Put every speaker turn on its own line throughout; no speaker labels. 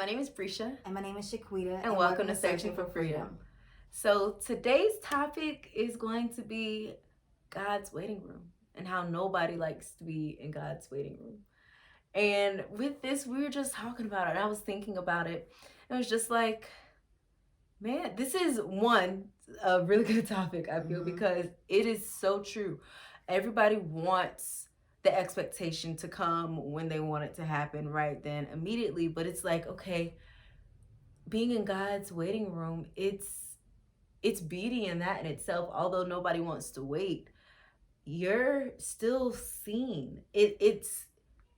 name is Prisha.
And my name is Shaquita.
And welcome to Searching for Freedom. So today's topic is going to be God's waiting room and how nobody likes to be in God's waiting room. And with this, we were just talking about it. And I was thinking about it. It was just like, man, this is a really good topic, I feel, because it is so true. Everybody wants the expectation to come when they want it to happen right then immediately, but it's like, okay, being in God's waiting room, it's beauty in that in itself. Although nobody wants to wait, you're still seen. It's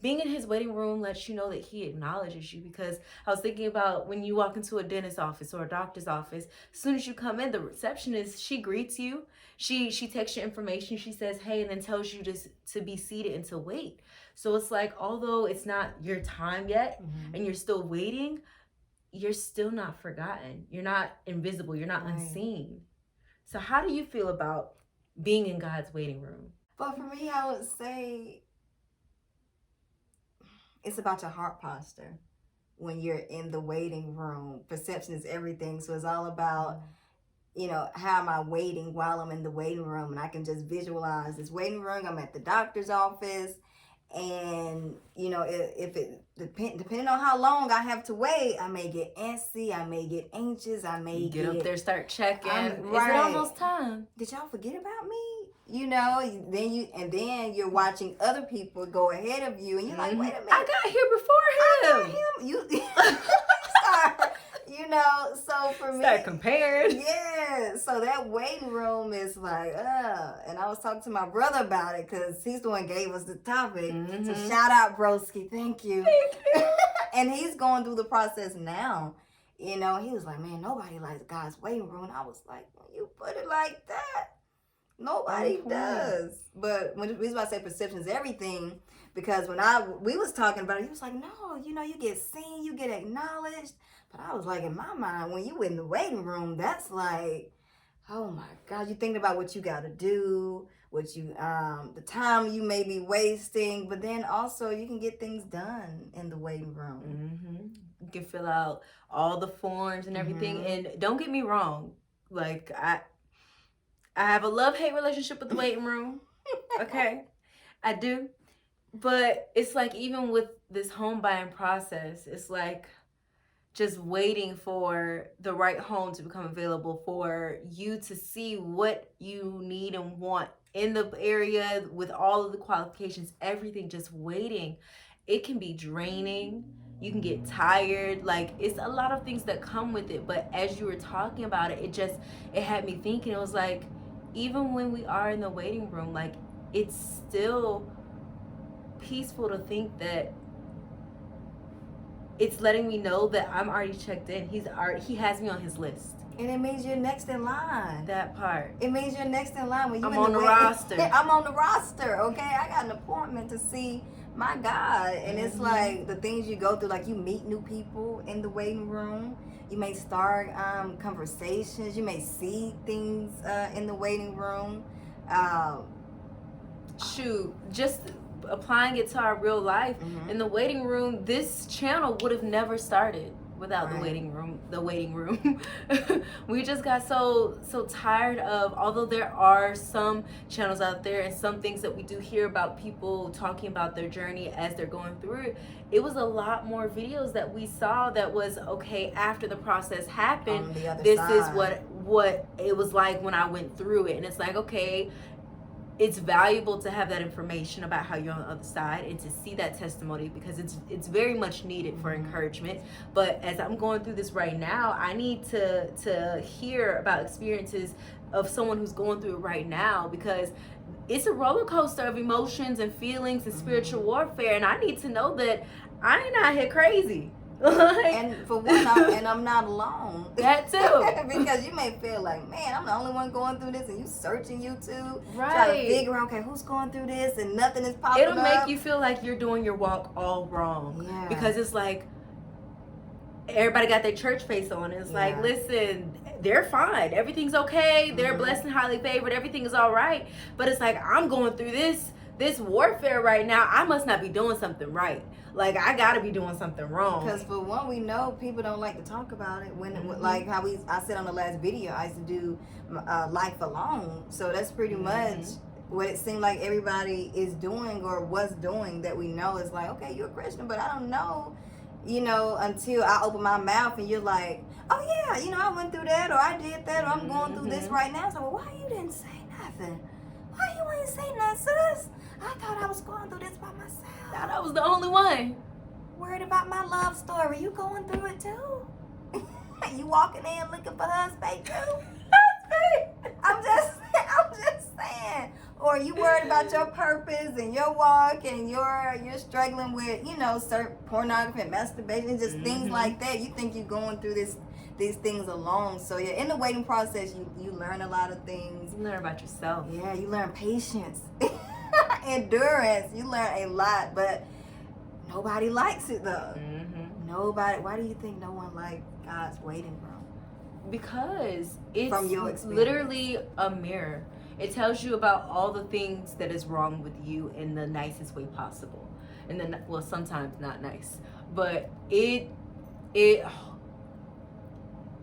being in his waiting room lets you know that he acknowledges you. Because I was thinking about when you walk into a dentist's office or a doctor's office, as soon as you come in, the receptionist, she greets you. She takes your information. She says, hey, and then tells you to be seated and to wait. So it's like, although it's not your time yet and you're still waiting, you're still not forgotten. You're not invisible. You're not unseen. So how do you feel about being in God's waiting room?
Well, for me, I would say it's about your heart posture when you're in the waiting room. Perception is everything. So it's all about, how am I waiting while I'm in the waiting room? And I can just visualize this waiting room. I'm at the doctor's office. And, if it depending on how long I have to wait, I may get antsy. I may get anxious. I may
get up there, start checking. Is it almost time?
Did y'all forget about me? Then you're watching other people go ahead of you, and you're like, wait a minute,
I got here before him.
You so for me,
start comparing.
Yeah, so that waiting room is like, and I was talking to my brother about it because he's the one gave us the topic. So shout out, broski, thank you. And he's going through the process now. He was like, man, nobody likes God's waiting room. And I was like, when you put it like that, nobody does. But when we was about to say perception is everything, because when we was talking about it, he was like, no, you get seen, you get acknowledged. But I was like, in my mind, when you in the waiting room, that's like, oh my God, you thinking about what you got to do, the time you may be wasting, but then also you can get things done in the waiting room.
You can fill out all the forms and everything. And don't get me wrong, like I have a love-hate relationship with the waiting room. Okay, I do. But it's like, even with this home buying process, it's like just waiting for the right home to become available, for you to see what you need and want in the area with all of the qualifications, everything, just waiting. It can be draining. You can get tired. Like, it's a lot of things that come with it. But as you were talking about it, it had me thinking. It was like, even when we are in the waiting room, like, it's still peaceful to think that it's letting me know that I'm already checked in. He has me on his list.
And it means you're next in line.
That part.
It means you're next in line. When
I'm on the roster.
I'm on the roster, okay? I got an appointment to see my God. And it's like the things you go through, like you meet new people in the waiting room. You may start conversations. You may see things in the waiting room.
Just applying it to our real life in the waiting room, this channel would have never started without the waiting room. We just got so tired of, although there are some channels out there and some things that we do hear about people talking about their journey as they're going through it was a lot more videos that we saw that was, okay, after the process happened, this side is what it was like when I went through it. And it's like, okay, it's valuable to have that information about how you're on the other side and to see that testimony, because it's very much needed for encouragement. But as I'm going through this right now, I need to hear about experiences of someone who's going through it right now, because it's a roller coaster of emotions and feelings and spiritual warfare, and I need to know that I ain't out here crazy.
And for one, I'm not alone.
That too.
Because you may feel like, man, I'm the only one going through this, and you searching YouTube,
right,
trying to figure out, okay, who's going through this, and nothing is popping up.
It'll make you feel like you're doing your walk all wrong.
Yeah.
Because it's like, everybody got their church face on. It's like, listen, they're fine. Everything's okay. They're blessed and highly favored. Everything is all right. But it's like, I'm going through this this warfare right now, I must not be doing something right. Like, I gotta be doing something wrong.
Because for one, we know people don't like to talk about it. Like how I said on the last video, I used to do life alone. So that's pretty much what it seemed like everybody is doing or was doing that we know is like, okay, you're a Christian, but I don't know, until I open my mouth and you're like, oh yeah, I went through that, or I did that, or I'm going through this right now. So, well, why you didn't say nothing? Why you ain't say nothing, sis? I thought I was going through this by myself.
Thought I was the only one.
Worried about my love story. You going through it too? You walking in looking for husband too? I'm just saying. Or you worried about your purpose and your walk, and you're struggling with, certain pornography and masturbation, just things like that. You think you're going through these things alone. So yeah, in the waiting process, you learn a lot of things.
You learn about yourself.
Yeah, you learn patience, endurance. You learn a lot, but nobody likes it though. Nobody. Why do you think no one likes God's waiting room?
Because it's
From your experience.
Literally a mirror. It tells you about all the things that is wrong with you in the nicest way possible. And then, well, sometimes not nice, but the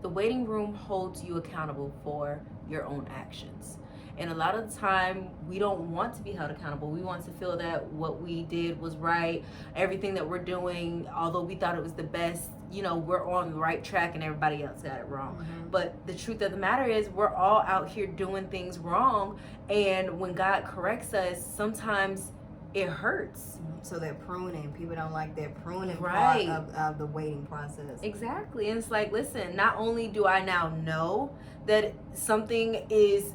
waiting room holds you accountable for your own actions. And a lot of the time, we don't want to be held accountable. We want to feel that what we did was right. Everything that we're doing, although we thought it was the best, we're on the right track and everybody else got it wrong. But the truth of the matter is, we're all out here doing things wrong. And when God corrects us, sometimes it hurts.
So they're pruning. People don't like that pruning
Right.
part of the waiting process.
Exactly. And it's like, listen, not only do I now know that something is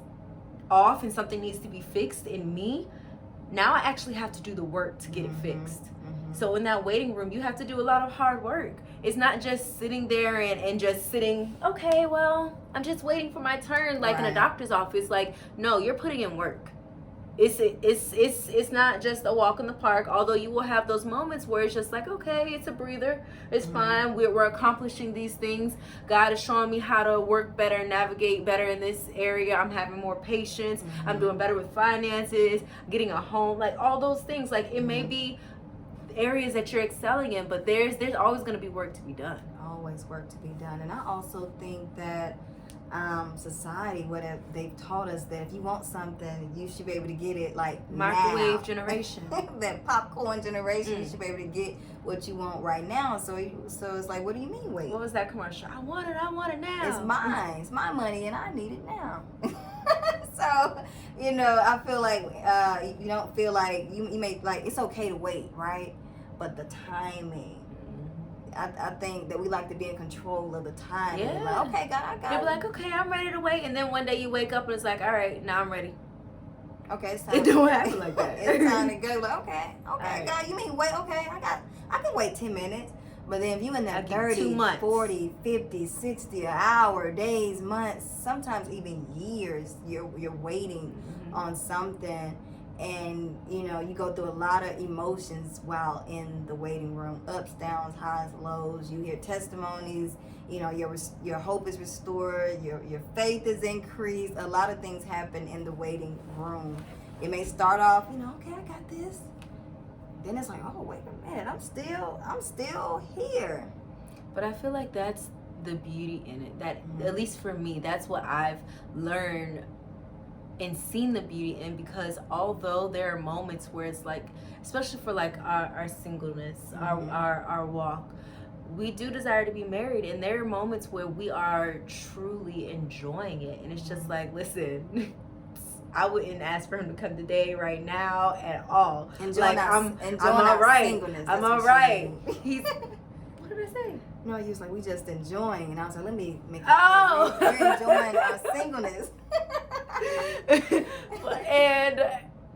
off and something needs to be fixed in me, now I actually have to do the work to get it fixed. So in that waiting room, you have to do a lot of hard work. It's not just sitting there and just sitting, okay, well, I'm just waiting for my turn, like in a doctor's office. Like, no, you're putting in work. It's not just a walk in the park, although you will have those moments where it's just like, okay, it's a breather, it's fine, we're accomplishing these things. God is showing me how to work better, navigate better in this area. I'm having more patience, I'm doing better with finances, getting a home, like all those things. Like, it may be areas that you're excelling in, but there's always going to be work to be done.
Always work to be done. And I also think that society, they've taught us that if you want something, you should be able to get it like
microwave
now.
generation.
That popcorn generation, you should be able to get what you want right now. So it's like, what do you mean wait?
What was that commercial? I want it now.
It's mine. It's my money and I need it now. So, I feel like you don't feel like you may, like, it's okay to wait, right? But the timing, I think that we like to be in control of the time.
Yeah.
Like, okay, God, I got it.
You'll be like, okay, I'm ready to wait. And then one day you wake up and it's like, all right, now I'm ready.
Okay, it's time.
It don't happen like that.
It's time to go. Like, okay,
Right.
God, you mean wait? Okay, I can wait 10 minutes. But then if you in
I
that
give
30,
2 months.
40, 50, 60, an hour, days, months, sometimes even years, you're waiting on something. And, you go through a lot of emotions while in the waiting room. Ups, downs, highs, lows. You hear testimonies. Your hope is restored. Your faith is increased. A lot of things happen in the waiting room. It may start off, okay, I got this. Then it's like, oh, wait a minute. I'm still here.
But I feel like that's the beauty in it. That, at least for me, that's what I've learned and seen the beauty in, because although there are moments where it's like, especially for like our singleness, our walk, we do desire to be married, and there are moments where we are truly enjoying it, and it's just like, listen, I wouldn't ask for him to come today right now at all. I'm all right. I'm all right. He's what did I say?
No, he was like, we just enjoying, and I was like, let me make it.
Oh,
we're enjoying our singleness.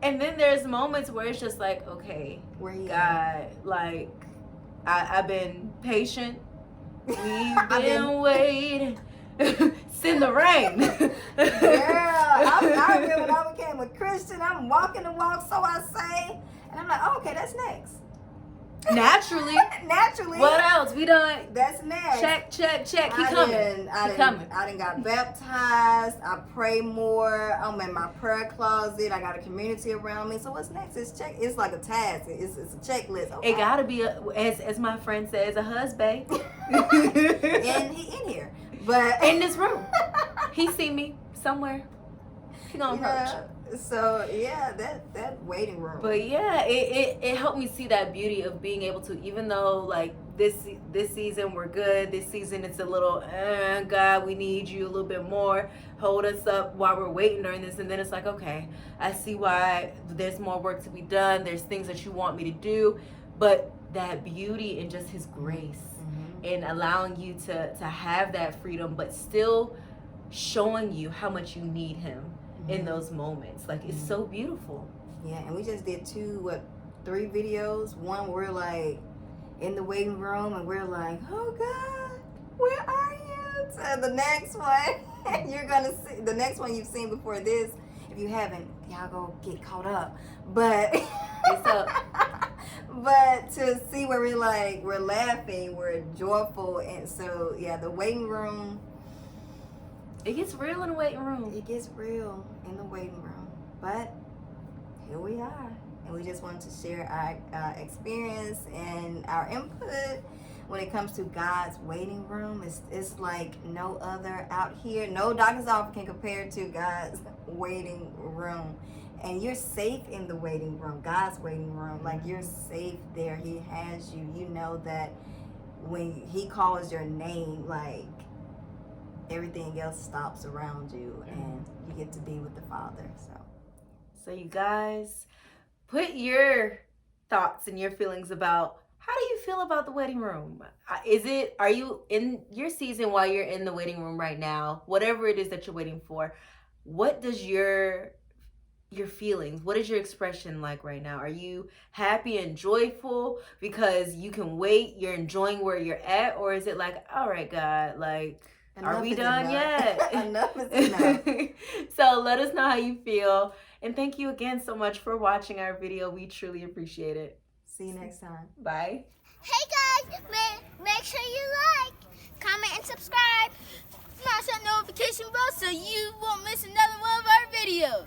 and then there's moments where it's just like, okay, God, like I've been patient. We've been waiting. Send the rain.
I remember when I became a Christian, I'm walking the walk, so I say, and I'm like, oh, okay, that's next.
Naturally.
Naturally.
What else? We done.
That's next.
Check. He coming.
I done got baptized. I pray more. I'm in my prayer closet. I got a community around me. So what's next? It's like a task. It's a checklist. Okay.
It gotta be as my friend says, a husband.
And he in here, but
in this room, he see me somewhere. He gonna approach.
So yeah, that waiting room.
But yeah, it helped me see that beauty of being able to, even though like this season we're good, this season it's a little God, we need you a little bit more, hold us up while we're waiting during this, and then it's like, okay, I see why there's more work to be done, there's things that you want me to do, but that beauty and just his grace and allowing you to have that freedom, but still showing you how much you need him in those moments. Like, it's so beautiful.
Yeah, and we just did 3 videos. One, we're like in the waiting room and we're like, oh God, where are you? So the next one, you're gonna see, the next one you've seen before this. If you haven't, y'all go get caught up. But
It's up.
But to see where we're laughing, we're joyful, and so yeah, the waiting room.
It gets real in the waiting room.
It gets real in the waiting room. But here we are. And we just wanted to share our experience and our input when it comes to God's waiting room. It's like no other out here. No doctor's office can compare to God's waiting room. And you're safe in the waiting room, God's waiting room. Like, you're safe there. He has you. You know that when he calls your name, like, everything else stops around you and you get to be with the Father.
So you guys, put your thoughts and your feelings about, how do you feel about the waiting room? Are you in your season while you're in the waiting room right now, whatever it is that you're waiting for, what does your feelings, what is your expression like right now? Are you happy and joyful because you can wait, you're enjoying where you're at? Or is it like, all right, God, like, are we done yet?
Enough is enough.
So let us know how you feel. And thank you again so much for watching our video. We truly appreciate it.
See you next time.
Bye.
Hey guys, make sure you like, comment, and subscribe. Smash that notification bell so you won't miss another one of our videos.